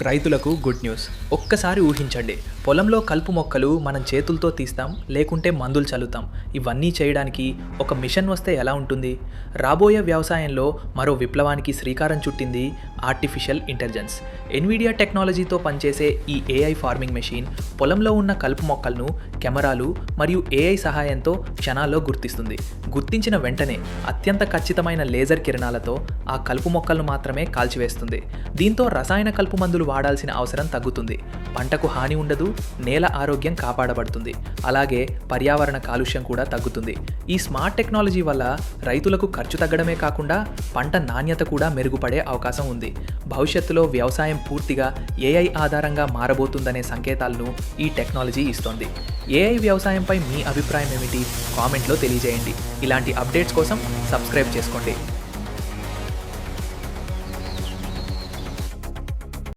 రైతులకు good news. ఒక్కసారి ఊహించండి, పొలంలో కలుపు మొక్కలు మనం చేతులతో తీస్తాం, లేకుంటే మందులు చల్లుతాం. ఇవన్నీ చేయడానికి ఒక మిషన్ వస్తే ఎలా ఉంటుంది? రాబోయే వ్యవసాయంలో మరో విప్లవానికి శ్రీకారం చుట్టింది ఆర్టిఫిషియల్ ఇంటెలిజెన్స్. ఎన్విడియా టెక్నాలజీతో పనిచేసే ఈ ఏఐ ఫార్మింగ్ మెషిన్ పొలంలో ఉన్న కలుపు మొక్కలను కెమెరాలు మరియు ఏఐ సహాయంతో క్షణాల్లో గుర్తిస్తుంది. గుర్తించిన వెంటనే అత్యంత ఖచ్చితమైన లేజర్ కిరణాలతో ఆ కలుపు మొక్కలను మాత్రమే కాల్చివేస్తుంది. దీంతో రసాయన కలుపు మందులు వాడాల్సిన అవసరం తగ్గుతుంది. పంటకు హాని ఉండదు, నేల ఆరోగ్యం కాపాడబడుతుంది. అలాగే పర్యావరణ కాలుష్యం కూడా తగ్గుతుంది. ఈ స్మార్ట్ టెక్నాలజీ వల్ల రైతులకు ఖర్చు తగ్గడమే కాకుండా పంట నాణ్యత కూడా మెరుగుపడే అవకాశం ఉంది. భవిష్యత్తులో వ్యవసాయం పూర్తిగా ఏఐ ఆధారంగా మారబోతుందనే సంకేతాలను ఈ టెక్నాలజీ ఇస్తోంది. ఏఐ వ్యవసాయంపై మీ అభిప్రాయం ఏమిటి? కామెంట్లో తెలియజేయండి. ఇలాంటి అప్డేట్స్ కోసం సబ్స్క్రైబ్ చేసుకోండి.